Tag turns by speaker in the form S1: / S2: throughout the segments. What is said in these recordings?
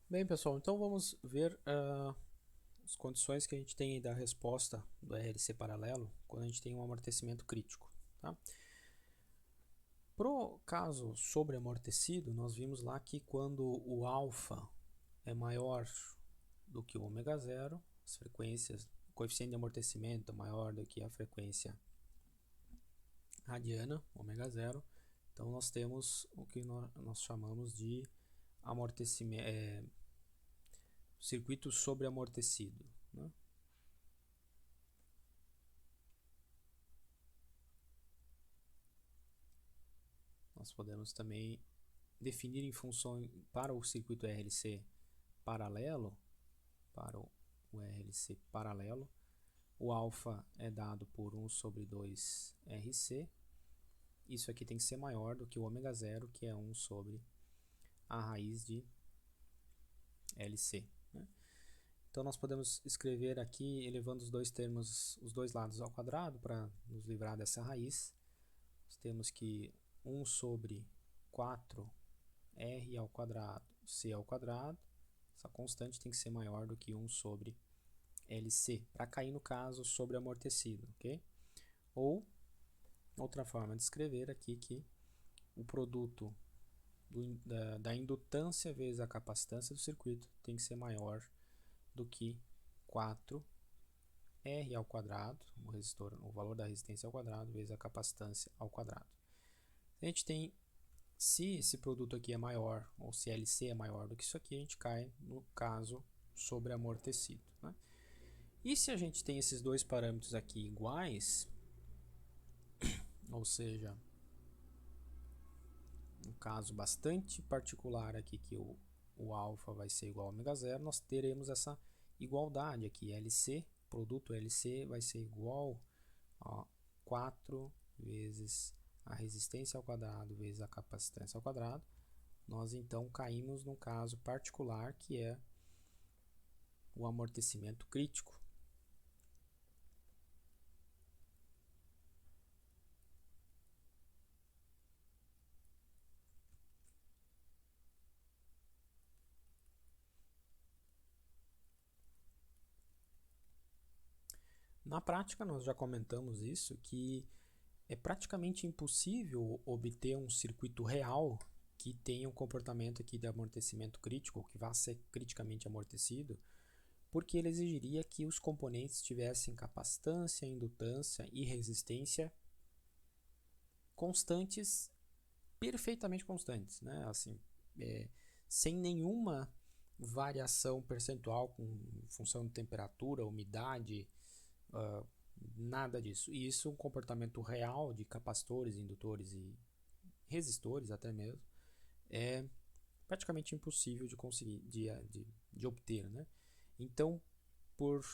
S1: Bem, pessoal, então vamos ver as condições que a gente tem da resposta do RLC paralelo quando a gente tem um amortecimento crítico. Tá? Pro caso sobreamortecido, nós vimos lá que quando o alfa é maior do que o ômega zero, as frequências, o coeficiente de amortecimento é maior do que a frequência radiana, ômega zero, então nós temos o que nós chamamos de amortecimento, circuito sobreamortecido. Né? Nós podemos também definir em função para o circuito RLC paralelo, para o RLC paralelo, o alfa é dado por 1 sobre 2 RC. Isso aqui tem que ser maior do que o ômega zero, que é 1 sobre a raiz de LC. Né? Então nós podemos escrever aqui elevando os dois termos, os dois lados ao quadrado para nos livrar dessa raiz. Nós temos que 1 sobre 4 r ao quadrado c ao quadrado, essa constante tem que ser maior do que 1 sobre LC, para cair no caso sobre amortecido, ok? Ou, outra forma de escrever aqui que o produto da indutância vezes a capacitância do circuito tem que ser maior do que 4 R ao quadrado, o resistor, o valor da resistência ao quadrado, vezes a capacitância ao quadrado. A gente tem, se esse produto aqui é maior, ou se LC é maior do que isso aqui, a gente cai no caso sobreamortecido. Né? E se a gente tem esses dois parâmetros aqui iguais, ou seja, um caso bastante particular aqui que o alfa vai ser igual a ômega zero, nós teremos essa igualdade aqui, LC, produto LC vai ser igual a 4 vezes a resistência ao quadrado vezes a capacitância ao quadrado. Nós então caímos num caso particular que é o amortecimento crítico. Na prática, nós já comentamos isso, que é praticamente impossível obter um circuito real que tenha um comportamento aqui de amortecimento crítico, que vá ser criticamente amortecido, porque ele exigiria que os componentes tivessem capacitância, indutância e resistência constantes, perfeitamente constantes, né? Assim, sem nenhuma variação percentual com função de temperatura, umidade, nada disso. E isso, um comportamento real de capacitores, indutores e resistores até mesmo, é praticamente impossível de conseguir, de obter. Né? Então, por,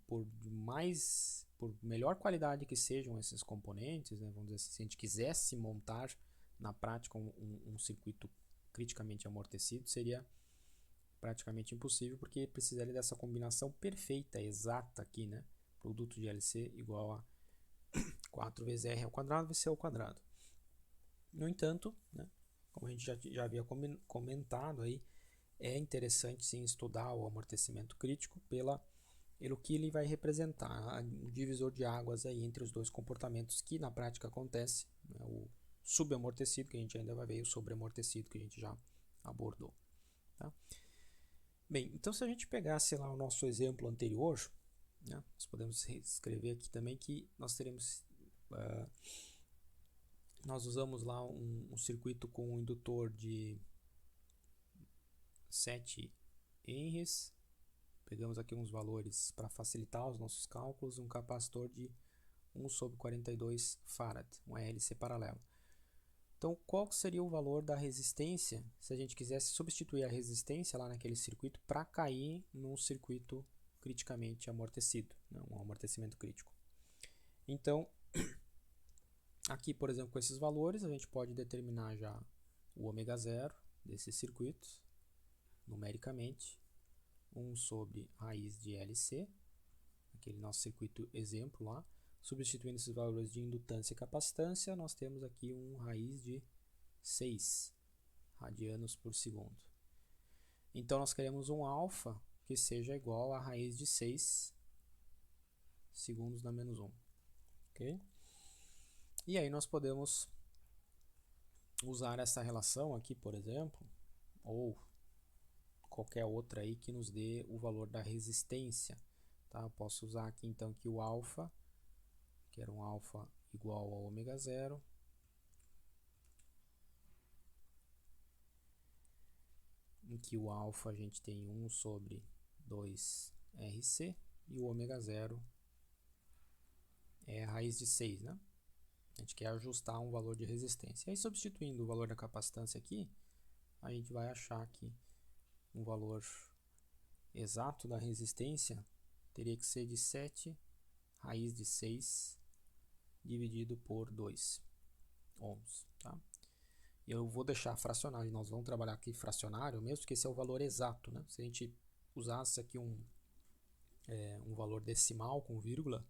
S1: por melhor qualidade que sejam esses componentes, né, vamos dizer assim, se a gente quisesse montar na prática um circuito criticamente amortecido, seria praticamente impossível, porque precisaria dessa combinação perfeita, exata aqui, né? Produto de LC igual a 4 vezes R ao quadrado vezes C ao quadrado. No entanto, né, como a gente já havia comentado aí, é interessante sim estudar o amortecimento crítico pelo que ele vai representar, o divisor de águas aí entre os dois comportamentos que na prática acontece, né, o subamortecido, que a gente ainda vai ver, e o sobreamortecido, que a gente já abordou. Tá? Bem, então se a gente pegasse lá o nosso exemplo anterior, né, nós podemos escrever aqui também que nós teremos, nós usamos lá um circuito com um indutor de 7 Henries, pegamos aqui uns valores para facilitar os nossos cálculos, um capacitor de 1 sobre 42 Farad, um RLC paralelo. Então, qual seria o valor da resistência se a gente quisesse substituir a resistência lá naquele circuito para cair num circuito criticamente amortecido, né? Um amortecimento crítico? Então, aqui, por exemplo, com esses valores, a gente pode determinar já o ômega zero desses circuitos, numericamente, 1 sobre raiz de LC, aquele nosso circuito exemplo lá. Substituindo esses valores de indutância e capacitância, nós temos aqui um raiz de 6 radianos por segundo. Então, nós queremos um alfa que seja igual a raiz de 6 segundos na menos 1. Ok? E aí nós podemos usar essa relação aqui, por exemplo, ou qualquer outra aí que nos dê o valor da resistência. Tá? Eu posso usar aqui então que o alfa, que era um alfa igual a ômega zero, em que o alfa a gente tem 1 sobre 2RC e o ômega zero é a raiz de 6, né? A gente quer ajustar um valor de resistência. Aí, substituindo o valor da capacitância aqui, a gente vai achar que um valor exato da resistência teria que ser de 7 raiz de 6 dividido por 2 ohms. Tá? Eu vou deixar fracionário, nós vamos trabalhar aqui fracionário, mesmo que esse é o valor exato. Né? Se a gente usasse aqui um valor decimal com vírgula,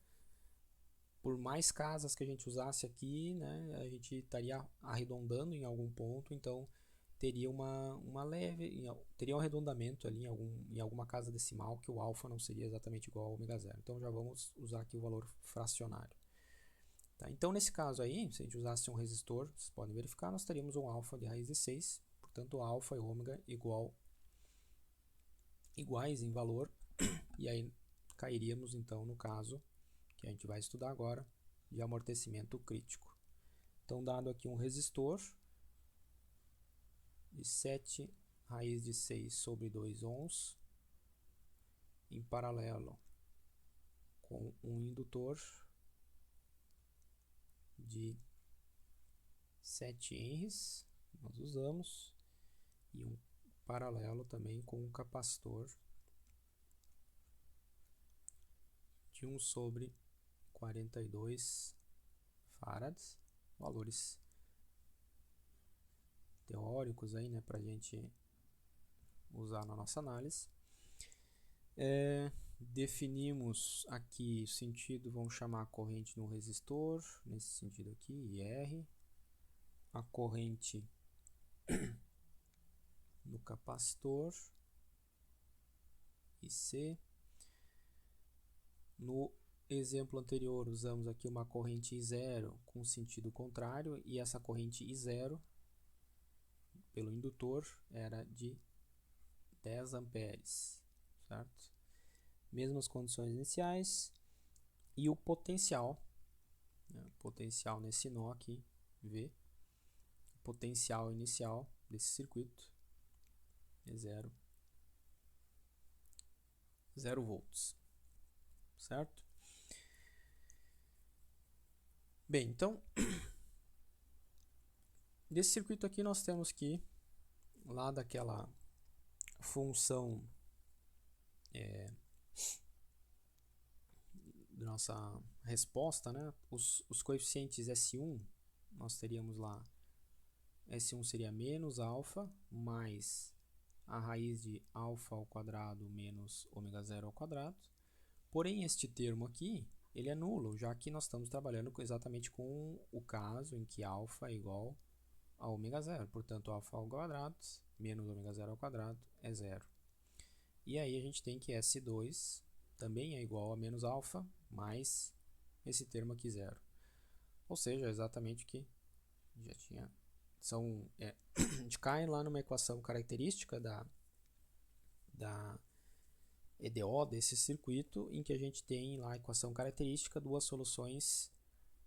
S1: por mais casas que a gente usasse aqui, né, a gente estaria arredondando em algum ponto, então teria uma leve, teria um arredondamento ali em alguma casa decimal que o alfa não seria exatamente igual ao ômega zero. Então já vamos usar aqui o valor fracionário. Tá? Então nesse caso aí, se a gente usasse um resistor, vocês podem verificar, nós teríamos um alfa de raiz de 6, portanto alfa e ômega iguais em valor, e aí cairíamos então no caso que a gente vai estudar agora, de amortecimento crítico. Então, dado aqui um resistor de 7 raiz de 6 sobre 2 ohms, em paralelo com um indutor de 7 henries, nós usamos, e um paralelo também com um capacitor de 1 sobre 42 farads, valores teóricos aí, né, para a gente usar na nossa análise. Definimos aqui o sentido, vamos chamar a corrente no resistor, nesse sentido aqui, IR, a corrente no capacitor, IC. No exemplo anterior, usamos aqui uma corrente I0 com sentido contrário, e essa corrente I0 pelo indutor era de 10 amperes, certo? Mesmas condições iniciais, e o potencial, né, potencial nesse nó aqui, V, o potencial inicial desse circuito é 0 volts, certo? Bem, então, desse circuito aqui nós temos que, lá daquela função da nossa resposta, né, os coeficientes S1, nós teríamos lá, S1 seria menos alfa, mais a raiz de alfa ao quadrado menos ômega zero ao quadrado. Porém, este termo aqui, ele é nulo, já que nós estamos trabalhando exatamente com o caso em que alfa é igual a ômega zero. Portanto, alfa ao quadrado menos ômega zero ao quadrado é zero. E aí a gente tem que S2 também é igual a menos alfa mais esse termo aqui zero. Ou seja, exatamente o que já tinha. A gente cai lá numa equação característica da EDO desse circuito, em que a gente tem lá a equação característica, duas soluções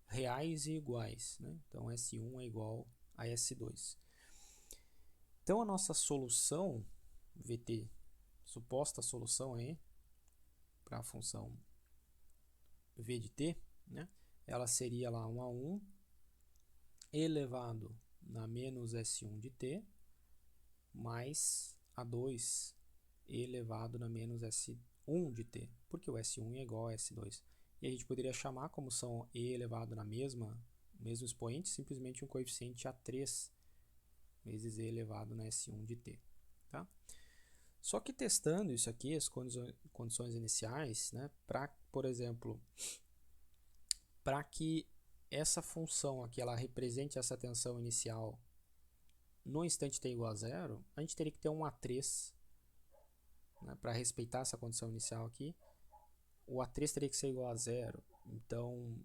S1: reais e iguais, né? Então S1 é igual a S2. Então a nossa solução VT, suposta solução aí para a função V de t, né? Ela seria lá 1 a 1 elevado na menos S1 de t mais A2 elevado na menos S1 de t, porque o S1 é igual a S2. E a gente poderia chamar, como são e elevado na mesmo expoente, simplesmente um coeficiente A3 vezes e elevado na S1 de t. Tá? Só que testando isso aqui, as condições iniciais, né, por exemplo, para que essa função aqui ela represente essa tensão inicial no instante t igual a zero, a gente teria que ter um A3 né, para respeitar essa condição inicial aqui, o A3 teria que ser igual a zero. Então,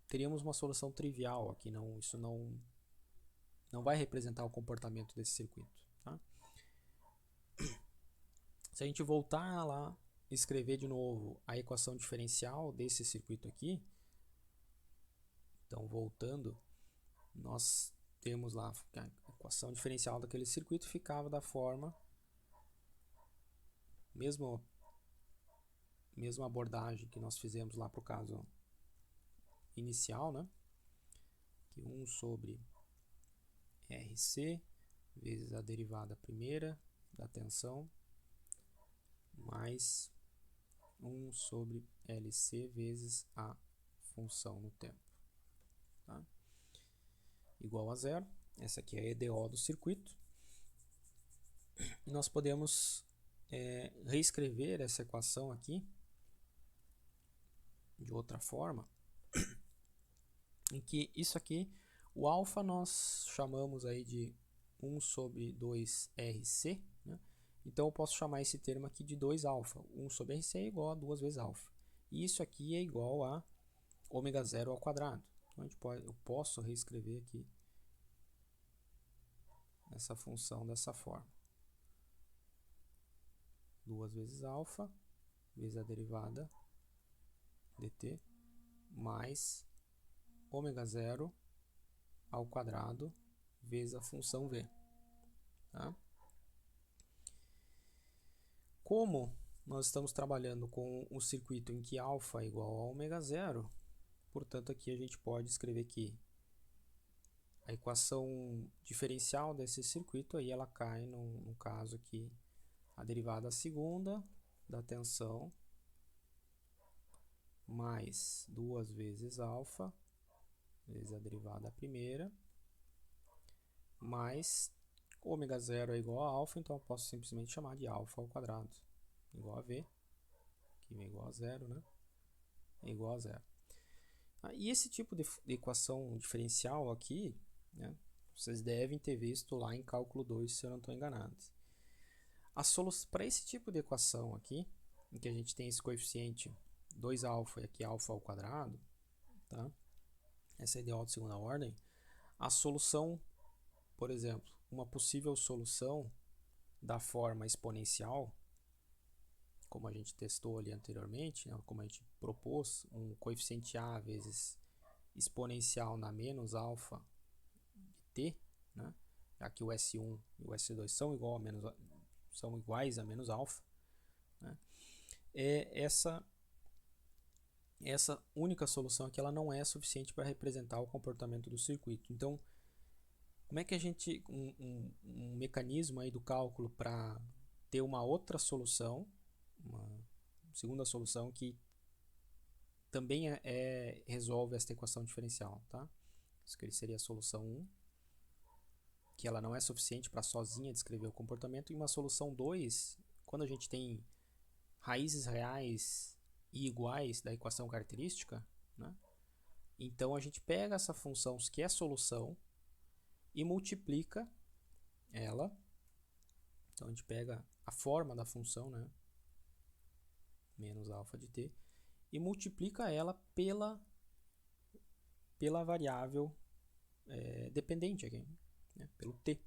S1: teríamos uma solução trivial aqui. Isso não vai representar o comportamento desse circuito. Tá? Se a gente voltar lá e escrever de novo a equação diferencial desse circuito aqui, então voltando, nós temos lá a equação diferencial daquele circuito ficava da forma, mesma abordagem que nós fizemos lá para o caso inicial, né? Que 1 sobre RC vezes a derivada primeira da tensão mais 1 sobre LC vezes a função no tempo. Tá? Igual a zero. Essa aqui é a EDO do circuito. E nós podemos reescrever essa equação aqui de outra forma, em que isso aqui, o alfa nós chamamos aí de 1 sobre 2RC, né? Então eu posso chamar esse termo aqui de 2 alfa. 1 sobre RC é igual a 2 vezes alfa. E isso aqui é igual a ômega zero ao quadrado. Então eu posso reescrever aqui essa função dessa forma. 2 vezes alfa vezes a derivada dt mais ômega zero ao quadrado vezes a função v. Tá? Como nós estamos trabalhando com um circuito em que alfa é igual a ômega zero, portanto aqui a gente pode escrever que a equação diferencial desse circuito aí ela cai no caso aqui a derivada segunda da tensão mais 2 vezes alfa vezes a derivada primeira mais ômega zero é igual a alfa, então eu posso simplesmente chamar de alfa ao quadrado igual a v, que é igual a zero, né? É igual a zero. E esse tipo de equação diferencial aqui, né, vocês devem ter visto lá em cálculo 2, se eu não estou enganado. A solução para esse tipo de equação aqui, em que a gente tem esse coeficiente 2 alfa e aqui alfa ao quadrado, tá? Essa é a EDO de segunda ordem. A solução, por exemplo, uma possível solução da forma exponencial, como a gente testou ali anteriormente, né, como a gente propôs, um coeficiente a vezes exponencial na menos alfa de t, né, já que o S1 e o S2 são iguais a menos alfa, né, essa única solução aqui ela não é suficiente para representar o comportamento do circuito. Então, como é que a gente um mecanismo aí do cálculo para ter uma outra solução, uma segunda solução que também resolve esta equação diferencial, tá? Isso que seria a solução 1, que ela não é suficiente para sozinha descrever o comportamento, e uma solução 2, quando a gente tem raízes reais e iguais da equação característica, né? Então a gente pega essa função que é solução e multiplica ela. Então a gente pega a forma da função, né, menos alfa de t, e multiplica ela pela variável dependente aqui, né, pelo t.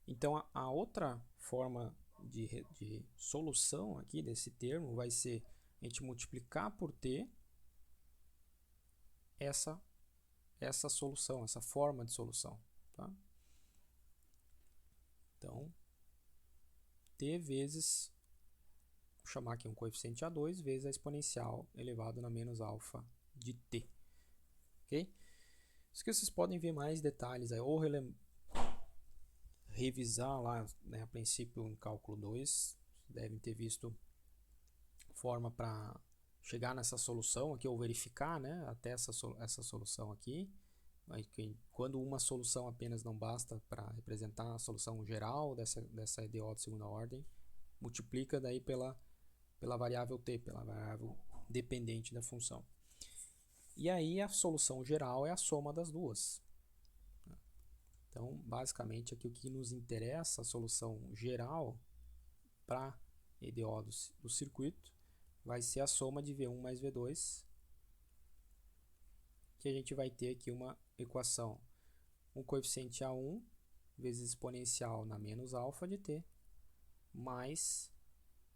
S1: Então a outra forma de solução aqui desse termo vai ser a gente multiplicar por t essa solução, essa forma de solução. Tá? Então, t vezes, vou chamar aqui um coeficiente A2, vezes a exponencial elevado na menos alfa de t. Ok? Isso que vocês podem ver mais detalhes aí, ou revisar lá, né, a princípio em cálculo 2, devem ter visto forma para chegar nessa solução aqui, ou verificar, né, até essa solução aqui. Quando uma solução apenas não basta para representar a solução geral dessa EDO de segunda ordem, multiplica daí pela variável t, pela variável dependente da função. E aí a solução geral é a soma das duas. Então, basicamente, aqui o que nos interessa, a solução geral, para EDO do circuito vai ser a soma de V1 mais V2, que a gente vai ter aqui uma equação, um coeficiente A1 vezes exponencial na menos alfa de t, mais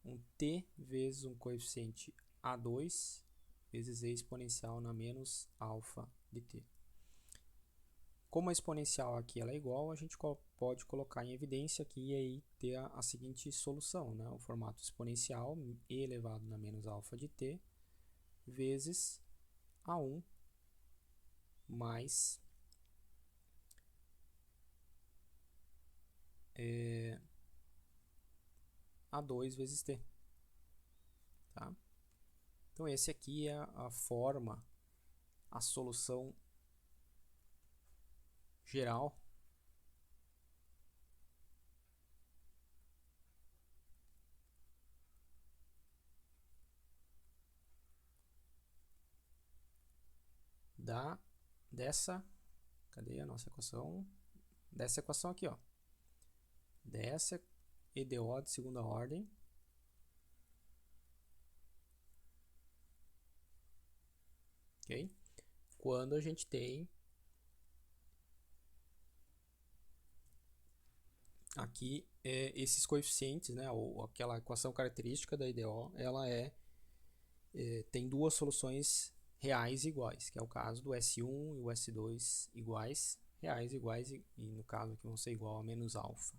S1: um t vezes um coeficiente A2 vezes e exponencial na menos alfa de t. Como a exponencial aqui ela é igual, a gente pode colocar em evidência aqui e aí ter a seguinte solução, né? O formato exponencial e elevado na menos alfa de t vezes A1 mais A2 vezes t. Tá? Então esse aqui é a forma, a solução geral cadê a nossa equação? Dessa equação aqui, ó. Dessa EDO de segunda ordem ok? Quando a gente tem aqui esses coeficientes, né, ou aquela equação característica da EDO, ela tem duas soluções reais iguais, que é o caso do S1 e o S2 iguais, reais iguais, e no caso aqui vão ser igual a menos alfa.